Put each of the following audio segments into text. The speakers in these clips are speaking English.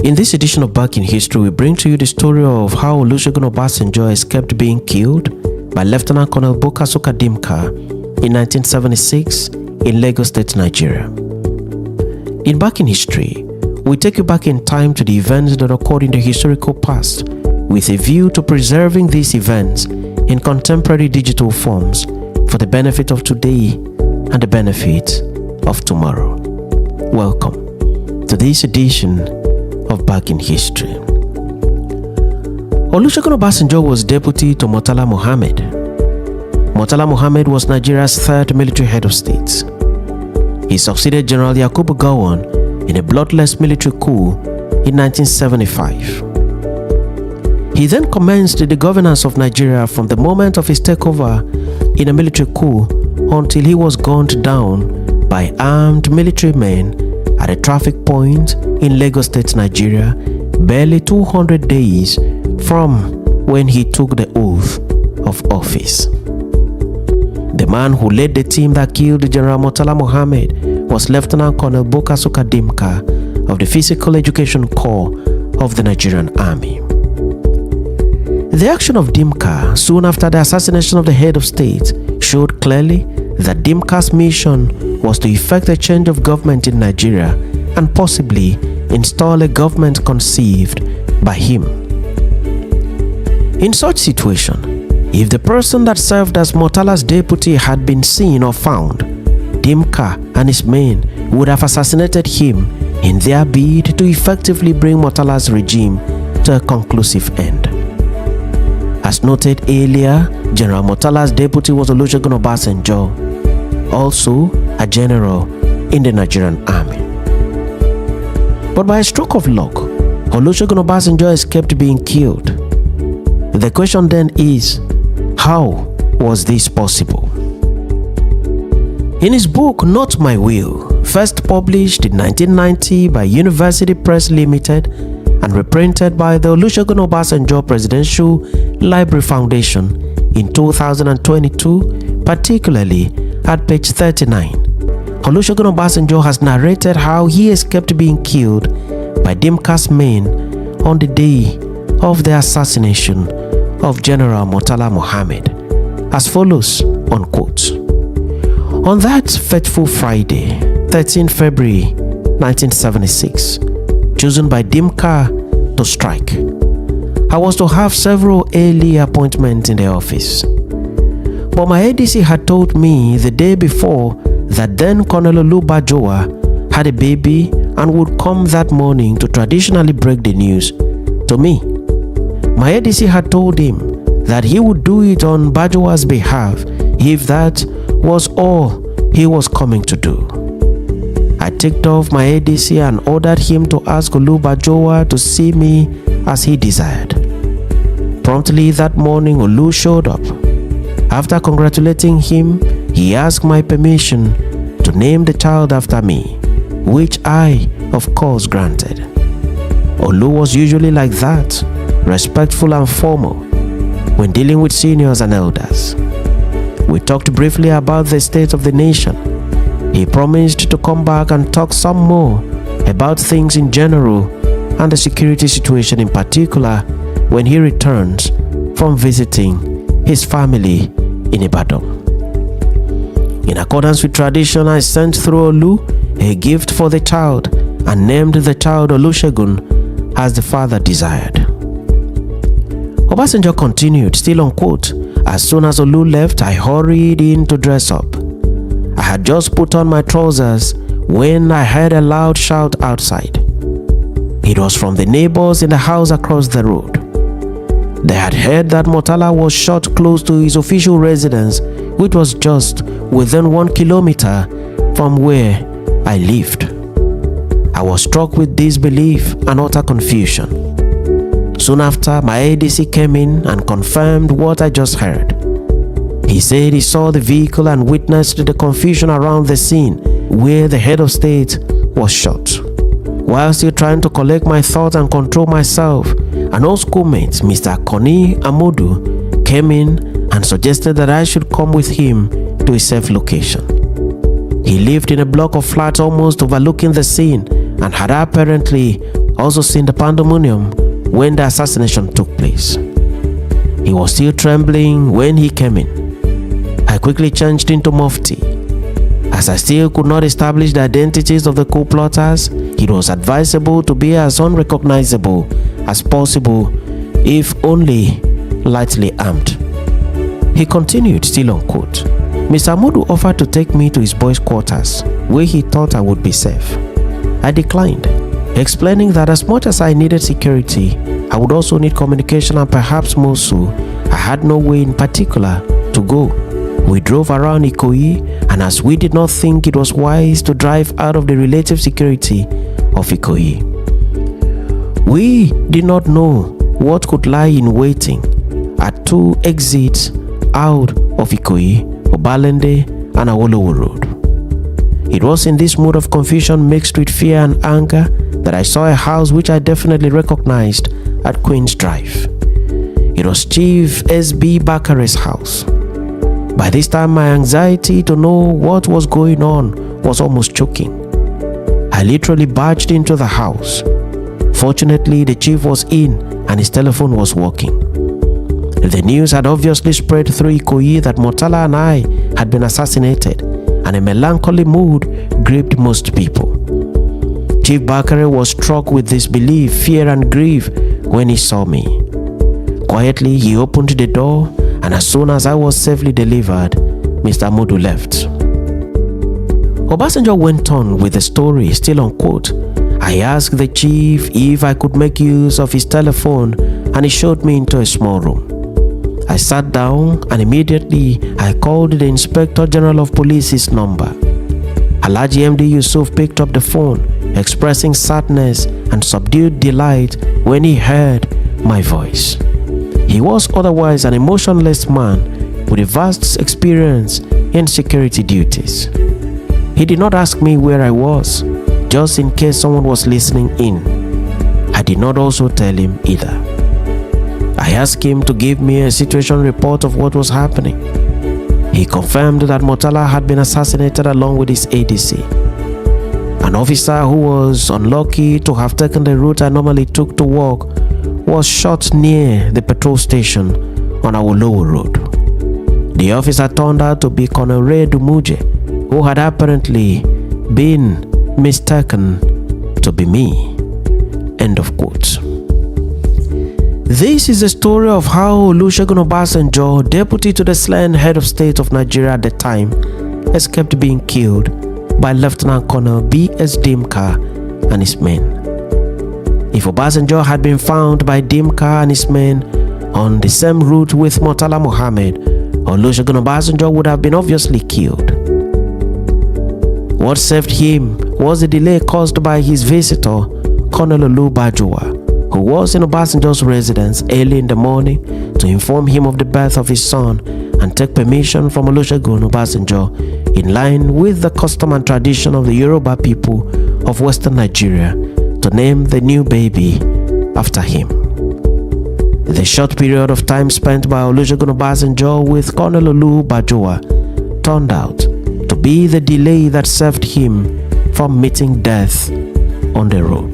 In this edition of Back in History, we bring to you the story of how Olusegun Obasanjo escaped being killed by Lieutenant Colonel Bokasuka Dimka in 1976 in Lagos State, Nigeria. In Back in History, we take you back in time to the events that occurred in the historical past with a view to preserving these events in contemporary digital forms for the benefit of today and the benefit of tomorrow. Welcome to this edition of Back in History. Olusegun Obasanjo was deputy to Murtala Muhammad. Murtala Muhammad was Nigeria's third military head of state. He succeeded General Yakubu Gowon in a bloodless military coup in 1975. He then commenced the governance of Nigeria from the moment of his takeover in a military coup until he was gunned down by armed military men at a traffic point in Lagos State, Nigeria, barely 200 days from when he took the oath of office. The man who led the team that killed General Murtala Muhammad was Lieutenant Colonel Bokasuka Dimka of the Physical Education Corps of the Nigerian Army. The action of Dimka soon after the assassination of the head of state showed clearly that Dimka's mission was to effect a change of government in Nigeria and possibly install a government conceived by him. In such situation, if the person that served as Murtala's deputy had been seen or found, Dimka and his men would have assassinated him in their bid to effectively bring Murtala's regime to a conclusive end. As noted earlier, General Murtala's deputy was Olusegun Obasanjo, also a general in the Nigerian army. But by a stroke of luck, Olusegun Obasanjo escaped being killed. The question then is, how was this possible? In his book, Not My Will, first published in 1990 by University Press Limited and reprinted by the Olusegun Obasanjo Presidential Library Foundation in 2022, particularly at page 39, Olusegun Obasanjo has narrated how he escaped being killed by Dimka's men on the day of the assassination of General Murtala Muhammad, as follows, unquote. On that fateful Friday, 13 February 1976, chosen by Dimka to strike, I was to have several early appointments in the office. But my ADC had told me the day before that then Colonel Olusegun had a baby and would come that morning to traditionally break the news to me. My ADC had told him that he would do it on Bajowa's behalf if that was all he was coming to do. I ticked off my ADC and ordered him to ask Olusegun to see me as he desired. Promptly that morning, Olu showed up. After congratulating him, he asked my permission to name the child after me, which I, of course, granted. Olu was usually like that, respectful and formal, when dealing with seniors and elders. We talked briefly about the state of the nation. He promised to come back and talk some more about things in general and the security situation in particular when he returns from visiting his family in Ibadan. In accordance with tradition, I sent through Olu a gift for the child and named the child Olusegun as the father desired. Obasanjo continued, still unquote, as soon as Olu left, I hurried in to dress up. I had just put on my trousers when I heard a loud shout outside. It was from the neighbors in the house across the road. They had heard that Murtala was shot close to his official residence, which was just within 1 kilometer from where I lived. I was struck with disbelief and utter confusion. Soon after, my ADC came in and confirmed what I just heard. He said he saw the vehicle and witnessed the confusion around the scene where the head of state was shot. While still trying to collect my thoughts and control myself, an old schoolmate, Mr. Koni Amodu, came in and suggested that I should come with him to a safe location. He lived in a block of flats almost overlooking the scene and had apparently also seen the pandemonium when the assassination took place. He was still trembling when he came in. I quickly changed into Mufti. As I still could not establish the identities of the co-plotters, it was advisable to be as unrecognizable as possible, if only lightly armed. He continued, still on quote, Mr. Modu offered to take me to his boys' quarters, where he thought I would be safe. I declined, explaining that as much as I needed security, I would also need communication, and perhaps more so, I had no way in particular to go. We drove around Ikoyi, and as we did not think it was wise to drive out of the relative security of Ikoyi, we did not know what could lie in waiting at two exits out of Ikoyi, Obalende and Awolowo Road. It was in this mood of confusion mixed with fear and anger that I saw a house which I definitely recognized at Queen's Drive. It was Chief S.B. Bakare's house. By this time, my anxiety to know what was going on was almost choking. I literally barged into the house. Fortunately, the chief was in and his telephone was working. The news had obviously spread through Ikoyi that Murtala and I had been assassinated, and a melancholy mood gripped most people. Chief Bakare was struck with disbelief, fear and grief when he saw me. Quietly, he opened the door, and as soon as I was safely delivered, Mr. Modu left. Obasanjo went on with the story, still on quote. I asked the chief if I could make use of his telephone, and he showed me into a small room. I sat down, and immediately I called the Inspector General of Police's number. Alhaji MD Yusuf picked up the phone, expressing sadness and subdued delight when he heard my voice. He was otherwise an emotionless man with a vast experience in security duties. He did not ask me where I was, just in case someone was listening in. I did not also tell him either. I asked him to give me a situation report of what was happening. He confirmed that Murtala had been assassinated along with his ADC. An officer who was unlucky to have taken the route I normally took to work was shot near the petrol station on Awolowo Road. The officer turned out to be Colonel Ray Dumuje, who had apparently been mistaken to be me. End of quote. This is the story of how Olusegun Obasanjo, deputy to the slain head of state of Nigeria at the time, escaped being killed by Lieutenant Colonel B.S. Dimka and his men. If Obasanjo had been found by Dimka and his men on the same route with Murtala Mohammed, Olusegun Obasanjo would have been obviously killed. What saved him was the delay caused by his visitor, Colonel Olubajowa, who was in Obasanjo's residence early in the morning to inform him of the birth of his son and take permission from Olusegun Obasanjo in line with the custom and tradition of the Yoruba people of Western Nigeria to name the new baby after him. The short period of time spent by Olusegun Obasanjo with Colonel Olubajowa turned out to be the delay that saved him from meeting death on the road.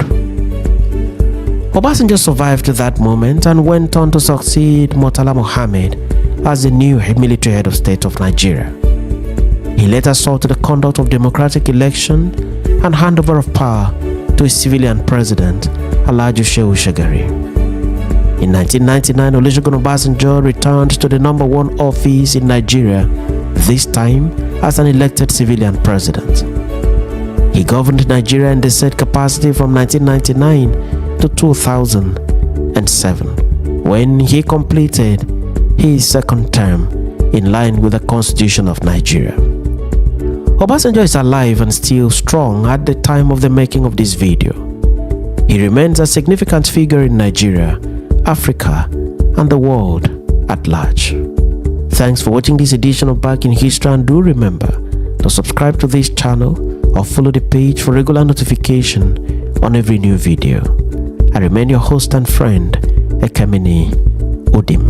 Obasanjo survived that moment and went on to succeed Murtala Mohammed as the new military head of state of Nigeria. He later sought the conduct of democratic election and handover of power to a civilian president, Alhaji Shehu Shagari. In 1999, Olusegun Obasanjo returned to the #1 office in Nigeria, this time as an elected civilian president. He governed Nigeria in the said capacity from 1999 to 2007, when he completed his second term in line with the Constitution of Nigeria. Obasanjo is alive and still strong at the time of the making of this video. He remains a significant figure in Nigeria, Africa, and the world at large. Thanks for watching this edition of Back in History, and do remember to subscribe to this channel or follow the page for regular notification on every new video. I remain your host and friend, Ekemini Odim.